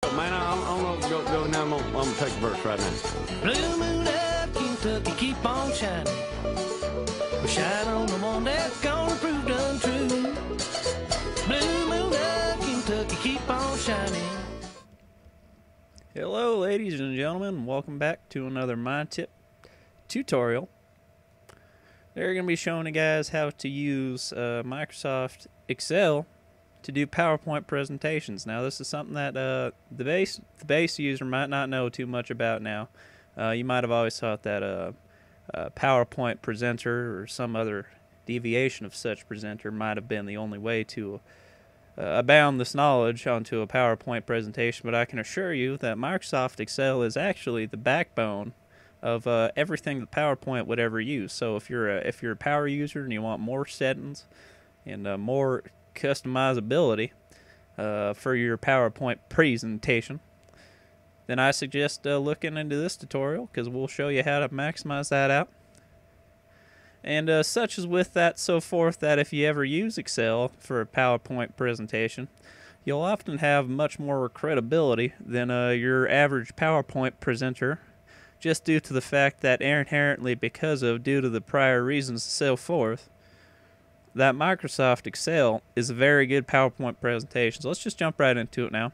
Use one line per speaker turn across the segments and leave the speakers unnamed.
Man, I'm gonna go now. I'm gonna take a verse right now.
Blue moon up, Kentucky, keep on shining. Shine on the one that's gonna prove untrue. Blue moon up, Kentucky, keep on shining.
Hello, ladies and gentlemen. Welcome back to another Mind Tip tutorial. They're going to be showing you guys how to use Microsoft Excel to do PowerPoint presentations. Now, this is something that the base user might not know too much about now. You might have always thought that a PowerPoint presenter or some other deviation of such presenter might have been the only way to abound this knowledge onto a PowerPoint presentation, but I can assure you that Microsoft Excel is actually the backbone of everything that PowerPoint would ever use. So if you're a power user and you want more settings and more customizability for your PowerPoint presentation, then I suggest looking into this tutorial, because we'll show you how to maximize that out. And such as with that, so forth, that if you ever use Excel for a PowerPoint presentation, you'll often have much more credibility than your average PowerPoint presenter, just due to the fact that inherently, due to the prior reasons and so forth, that Microsoft Excel is a very good PowerPoint presentation. So let's just jump right into it now.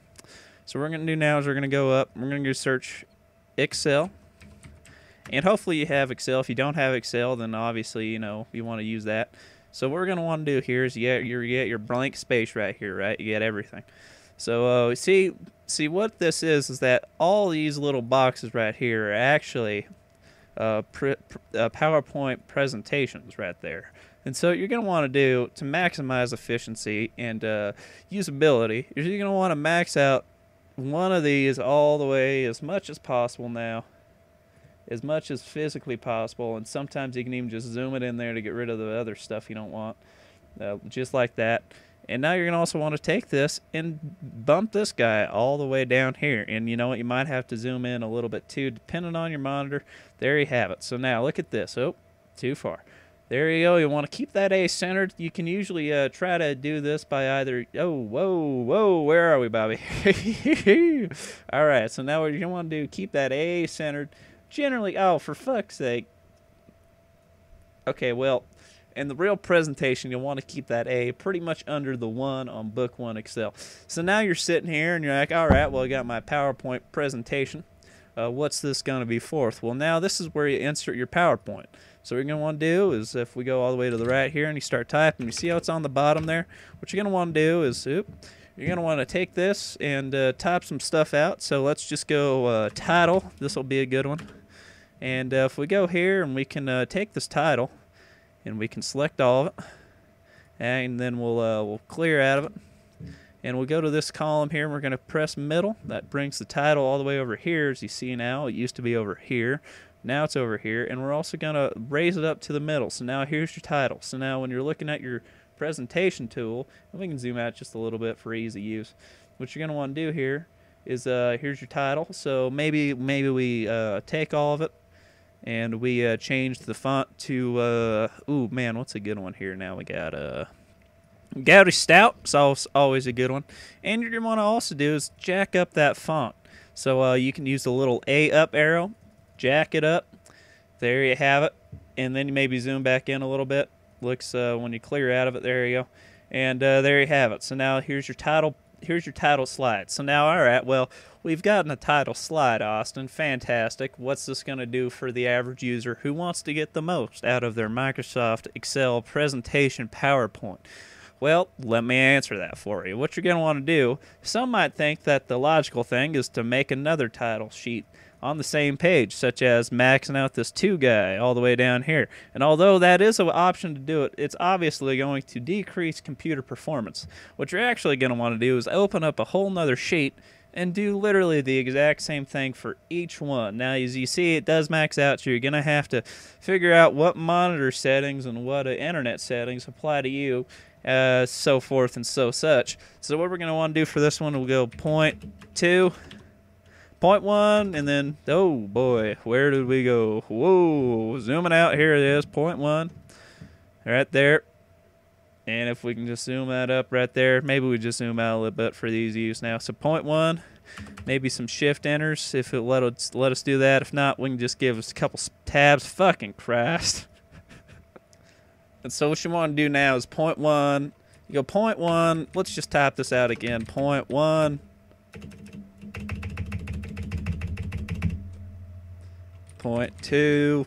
So what we're going to do now is we're going to go up, we're going to go search Excel. And hopefully you have Excel. If you don't have Excel, then obviously, you want to use that. So what we're going to want to do here is you get your blank space right here, right? You get everything. So see what this is that all these little boxes right here are actually PowerPoint presentations right there. And so what you're going to want to do to maximize efficiency and usability is you're going to want to max out one of these all the way as much as possible now. As much as physically possible, and sometimes you can even just zoom it in there to get rid of the other stuff you don't want, just like that. And now you're going to also want to take this and bump this guy all the way down here, and you know what, you might have to zoom in a little bit too, depending on your monitor. There you have it. So now look at this. Oh, too far. There you go. You want to keep that A centered. You can usually try to do this by either, whoa, where are we, Bobby? All right, so now what you want to do, keep that A centered. Generally, oh, for fuck's sake. Okay, well, in the real presentation, you'll want to keep that A pretty much under the 1 on Book 1 Excel. So now you're sitting here and you're like, all right, well, I got my PowerPoint presentation. What's this going to be for? Well, now this is where you insert your PowerPoint. So what you're going to want to do is, if we go all the way to the right here and you start typing, you see how it's on the bottom there? What you're going to want to do is, you're going to want to take this and type some stuff out. So let's just go title. This will be a good one. And if we go here and we can take this title and we can select all of it, and then we'll clear out of it, and we'll go to this column here and we're going to press middle. That brings the title all the way over here. As you see now, it used to be over here. Now it's over here, and we're also going to raise it up to the middle. So now here's your title. So now when you're looking at your presentation tool, and we can zoom out just a little bit for easy use, what you're going to want to do here is here's your title. So maybe we take all of it and we change the font to ooh man, what's a good one here? Now we got Goudy Stout. It's always a good one. And you're going to want to also do is jack up that font. So you can use the little A up arrow, jack it up. There you have it. And then you maybe zoom back in a little bit. Looks when you clear out of it. There you go. And there you have it. So now here's your title. Here's your title slide. So now, all right, well, we've gotten a title slide, Austin. Fantastic. What's this going to do for the average user who wants to get the most out of their Microsoft Excel presentation PowerPoint? Well, let me answer that for you. What you're going to want to do, some might think that the logical thing is to make another title sheet on the same page, such as maxing out this 2 guy all the way down here. And although that is an option to do it, it's obviously going to decrease computer performance. What you're actually going to want to do is open up a whole nother sheet and do literally the exact same thing for each one. Now, as you see, it does max out, so you're going to have to figure out what monitor settings and what internet settings apply to you, so forth and so such. So what we're going to want to do for this one, we'll go 0.2, 0.1, and then, oh boy, where did we go? Whoa, zooming out, here it is, 0.1, right there. And if we can just zoom that up right there, maybe we just zoom out a little bit for these use now. So 0.1, maybe some shift enters if it let us do that. If not, we can just give us a couple tabs. Fucking Christ. And so what you want to do now is point 1. You go point 1. Let's just type this out again. Point 1. Point 2.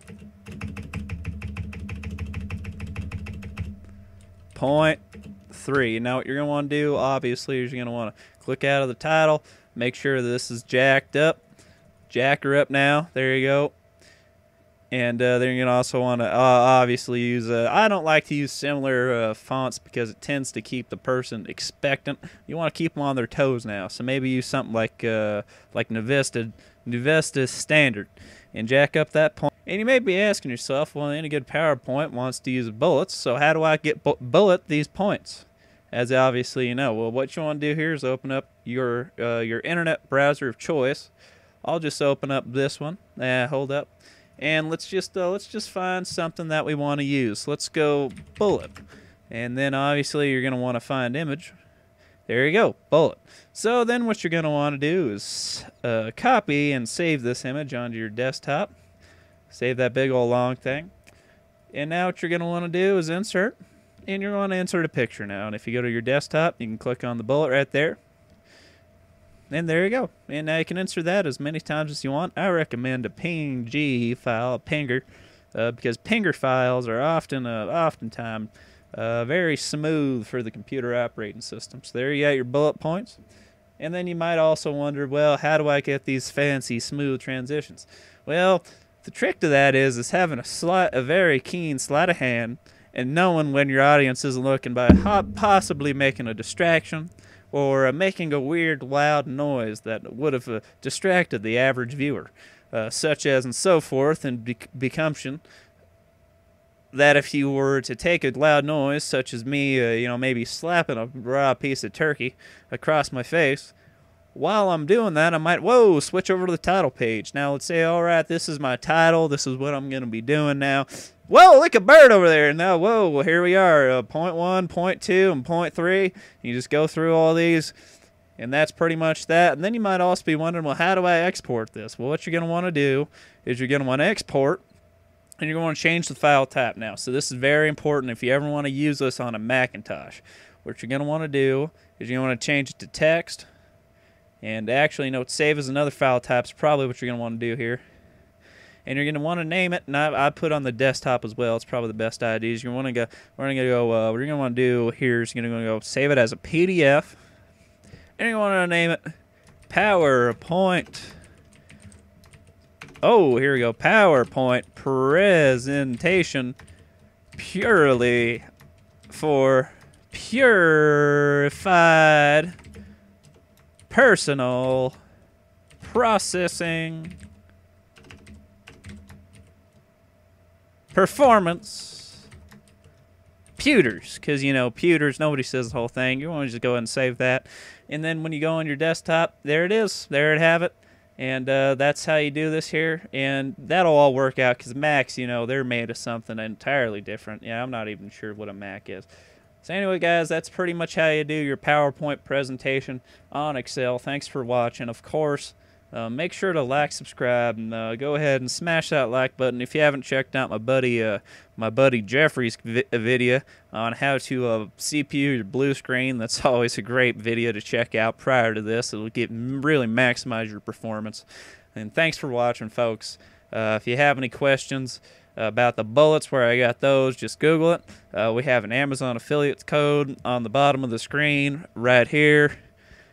Point 3. Now what you're going to want to do, obviously, is you're going to want to click out of the title. Make sure this is jacked up. Jack her up now. There you go. And then you're going to also want to obviously use, I don't like to use similar fonts because it tends to keep the person expectant. You want to keep them on their toes now. So maybe use something like Nuvesta Standard and jack up that point. And you may be asking yourself, well, any good PowerPoint wants to use bullets, so how do I get bullet these points? As obviously you know. Well, what you want to do here is open up your internet browser of choice. I'll just open up this one. Hold up. And let's just find something that we want to use. Let's go bullet. And then obviously you're going to want to find image. There you go, bullet. So then what you're going to want to do is copy and save this image onto your desktop. Save that big old long thing. And now what you're going to want to do is insert. And you're going to insert a picture now. And if you go to your desktop, you can click on the bullet right there. And there you go. And now you can insert that as many times as you want. I recommend a PNG file, a pinger, because pinger files are oftentimes very smooth for the computer operating system. So there you got your bullet points. And then you might also wonder, well, how do I get these fancy smooth transitions? Well, the trick to that is having a very keen sleight of hand and knowing when your audience isn't looking by possibly making a distraction or making a weird loud noise that would have distracted the average viewer, such as and so forth, and becomtion that if you were to take a loud noise, such as me, maybe slapping a raw piece of turkey across my face, while I'm doing that, I might, switch over to the title page. Now, let's say, all right, this is my title. This is what I'm going to be doing now. Whoa, look, a bird over there. Now, whoa, well, here we are, point 1, point 2, and point 3. You just go through all these, and that's pretty much that. And then you might also be wondering, well, how do I export this? Well, what you're going to want to do is you're going to want to export, and you're going to want to change the file type now. So this is very important if you ever want to use this on a Macintosh. What you're going to want to do is you want to change it to text. And actually, save as another file type is probably what you're going to want to do here. And you're going to want to name it, and I put on the desktop as well. It's probably the best idea. You're going to go. What you're going to want to do here is you're going to go save it as a PDF, and you want to name it PowerPoint. Oh, here we go. PowerPoint presentation purely for purified personal processing performance pewters, because pewters, nobody says the whole thing. You want to just go ahead and save that, and then when you go on your desktop, there it is, there it have it. And that's how you do this here, and that'll all work out because Macs, they're made of something entirely different. Yeah, I'm not even sure what a Mac is. So anyway, guys, that's pretty much how you do your PowerPoint presentation on Excel. Thanks for watching. Of course, make sure to like, subscribe, and go ahead and smash that like button. If you haven't checked out my buddy Jeffrey's video on how to CPU your blue screen, that's always a great video to check out prior to this. It'll really maximize your performance. And thanks for watching, folks. If you have any questions about the bullets, where I got those, just Google it. We have an Amazon affiliate code on the bottom of the screen right here,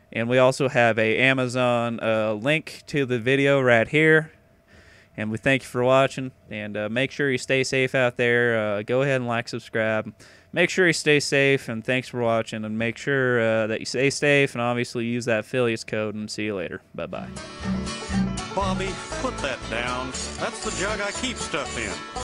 and we also have a Amazon link to the video right here. And we thank you for watching, and make sure you stay safe out there. Go ahead and like, subscribe. Make sure you stay safe, and thanks for watching, and make sure that you stay safe, and obviously use that affiliates code, and see you later. Bye-bye.
Bobby, put that down. That's the jug I keep stuff in.